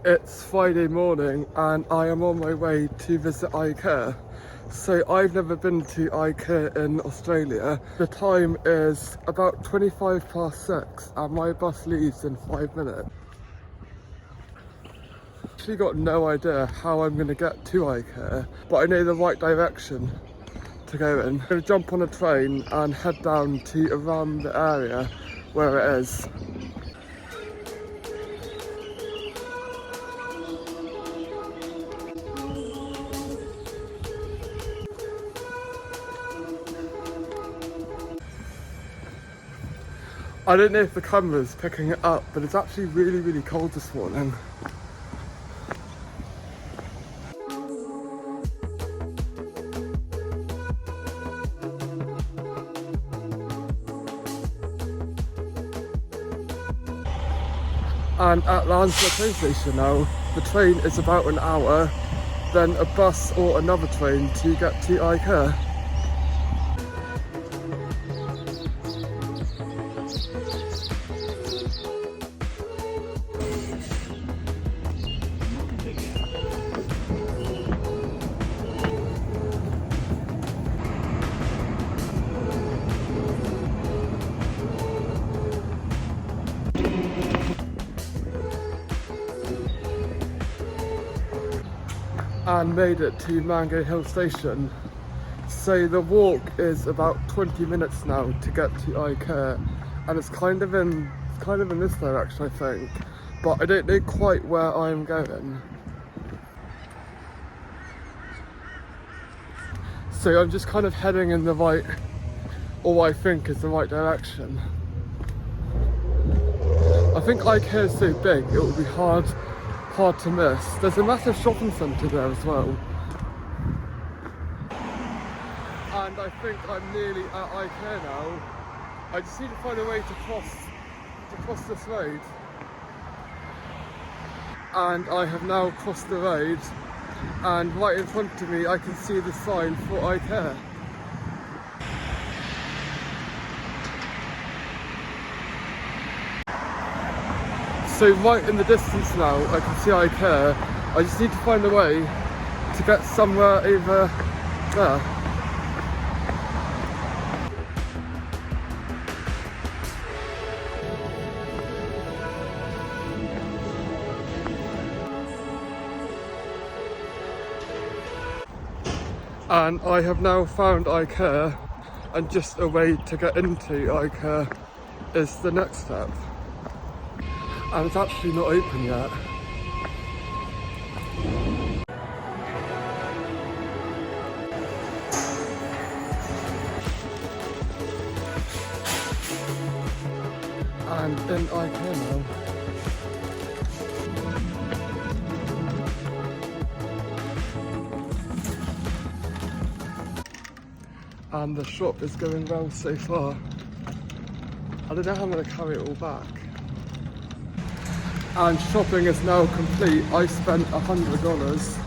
It's Friday morning and I am on my way to visit IKEA. So I've never been to IKEA in Australia. The time is about 6:25 and my bus leaves in 5 minutes. Actually got no idea how I'm going to get to IKEA, but I know the right direction to go in. I'm going to jump on a train and head down to around the area where it is. I don't know if the camera's picking it up, but it's actually really cold this morning. And at Lansdowne train station now, the train is about an hour, then a bus or another train to get to IKEA. And made it to Mango Hill station. So the walk is about 20 minutes now to get to IKEA, and it's kind of in this direction, I think, but I don't know quite where I'm going. So I'm just kind of heading in the right, or what I think is the right direction. I think IKEA is so big it would be hard to miss. There's a massive shopping centre there as well. And I think I'm nearly at IKEA now. I just need to find a way to cross this road. And I have now crossed the road, and right in front of me I can see the sign for IKEA. So right in the distance now I can see IKEA. I just need to find a way to get somewhere over there. And I have now found IKEA, and just a way to get into IKEA is the next step. And it's actually not open yet. And in IKEA now. And the shop is going well so far. I don't know how I'm going to carry it all back. And shopping is now complete. I spent $100.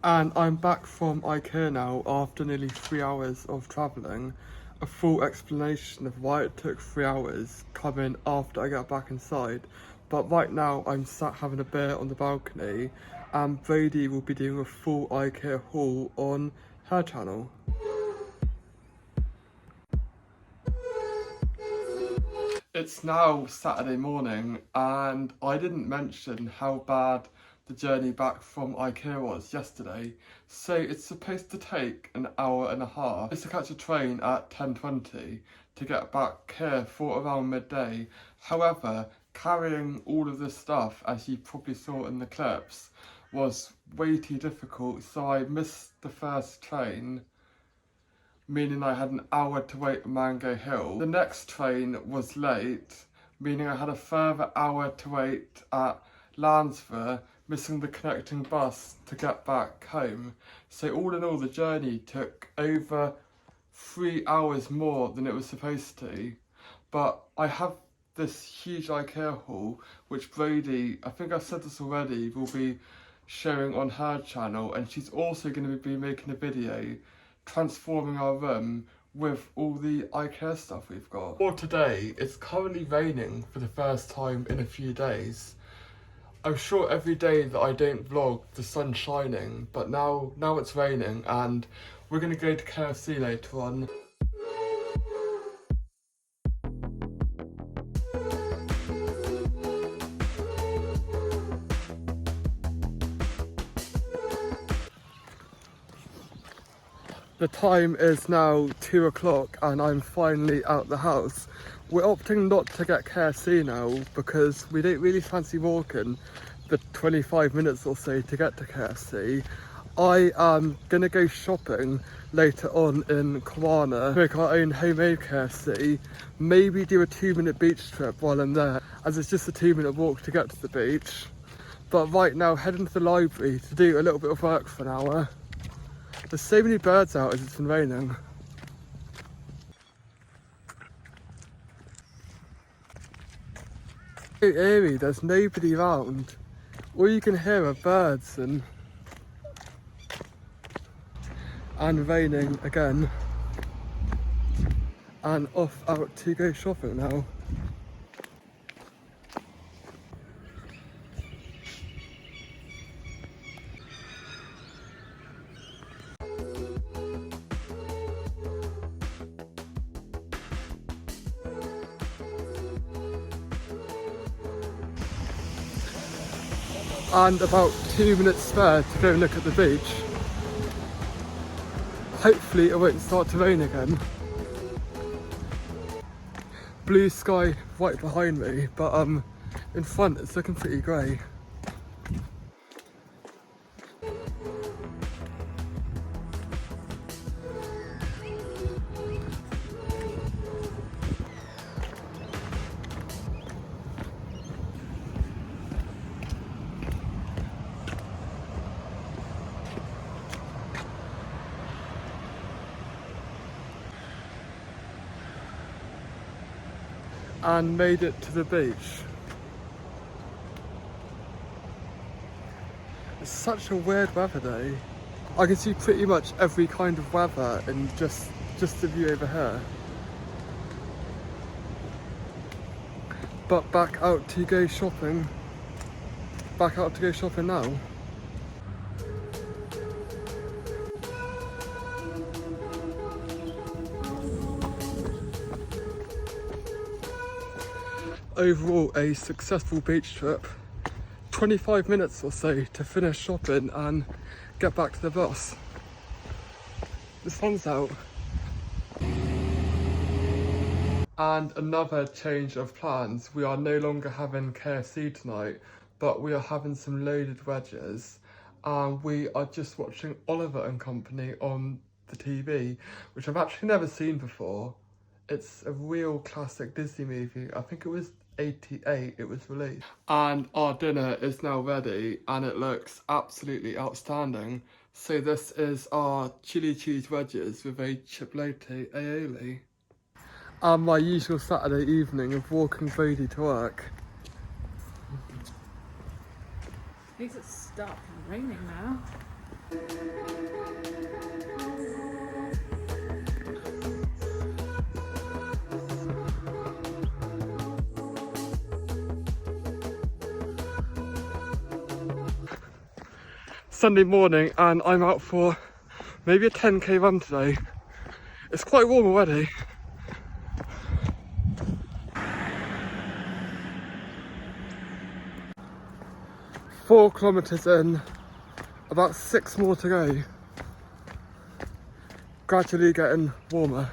And I'm back from IKEA now after nearly 3 hours of travelling. A full explanation of why it took 3 hours coming after I got back inside. But right now I'm sat having a beer on the balcony, and Brady will be doing a full IKEA haul on her channel. It's now Saturday morning, and I didn't mention how bad the journey back from IKEA was yesterday. So it's supposed to take an hour and a half. It's to catch a train at 10:20 to get back here for around midday. However, carrying all of this stuff, as you probably saw in the clips, was way too difficult, so I missed the first train, meaning I had an hour to wait at Mango Hill. The next train was late, meaning I had a further hour to wait at Lansdowne, missing the connecting bus to get back home. So all in all, the journey took over 3 hours more than it was supposed to. But I have this huge IKEA haul, which Brady, I think I've said this already, will be showing on her channel, and she's also going to be making a video transforming our room with all the IKEA stuff we've got. For today, it's currently raining for the first time in a few days. I'm sure every day that I don't vlog, the sun's shining, but now it's raining, and we're going to go to KFC later on. The time is now 2 o'clock and I'm finally out the house. We're opting not to get KFC now because we don't really fancy walking the 25 minutes or so to get to KFC. I am gonna go shopping later on in Kawana, make our own homemade KFC, maybe do a 2-minute beach trip while I'm there, as it's just a 2-minute walk to get to the beach. But right now, heading to the library to do a little bit of work for an hour. There's so many birds out as it's been raining. So eerie, there's nobody around. All you can hear are birds and raining again. And off out to go shopping now. And about 2 minutes spare to go look at the beach. Hopefully it won't start to rain again. Blue sky right behind me, but in front it's looking pretty grey. And made it to the beach. It's such a weird weather day. I can see pretty much every kind of weather in just the view over here. But back out to go shopping. Back out to go shopping now. Overall, a successful beach trip. 25 minutes or so to finish shopping and get back to the bus. The sun's out. And another change of plans. We are no longer having KFC tonight, but we are having some loaded wedges. And we are just watching Oliver and Company on the TV, which I've actually never seen before. It's a real classic Disney movie. I think it was 88 it was released. And our dinner is now ready and it looks absolutely outstanding. So this is our chili cheese wedges with a chipotle aioli. And my usual Saturday evening of walking Brady to work. At least it's stopped raining now. Sunday morning and I'm out for maybe a 10k run today. It's quite warm already. Four kilometres in, about 6 more to go. Gradually getting warmer.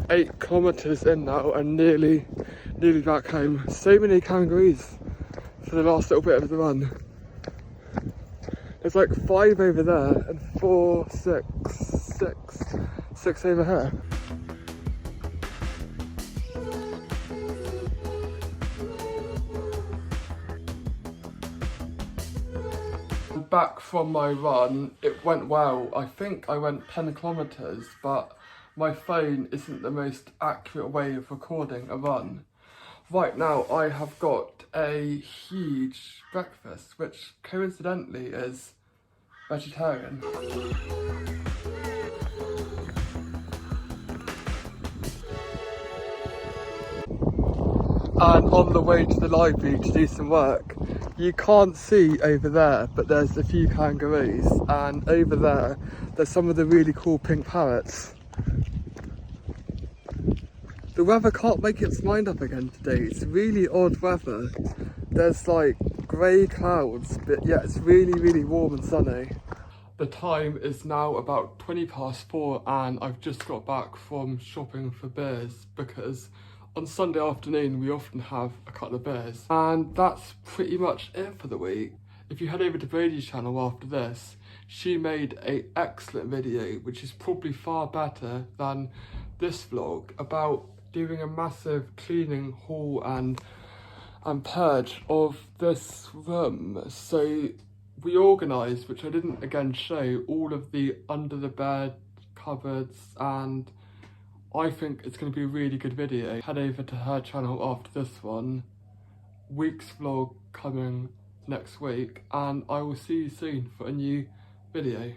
Eight kilometres in now and nearly back home. So many kangaroos for the last little bit of the run. There's like 5 over there and 4, 6 over here. back from my run, it went well. I think I went 10 kilometres, but my phone isn't the most accurate way of recording a run. Right now I have got a huge breakfast, which coincidentally is vegetarian. And on the way to the library to do some work, you can't see over there, but there's a few kangaroos, and over there, there's some of the really cool pink parrots. The weather can't make its mind up again today. It's really odd weather. There's like grey clouds, but yeah, it's really, really warm and sunny. The time is now about 4:20 and I've just got back from shopping for beers because on Sunday afternoon we often have a couple of beers. And that's pretty much it for the week. If you head over to Brady's channel after this, she made an excellent video which is probably far better than this vlog about doing a massive cleaning haul and purge of this room. So we organised, which I didn't again show, all of the under the bed cupboards, and I think it's going to be a really good video. Head over to her channel after this one. Week's vlog coming next week, and I will see you soon for a new video.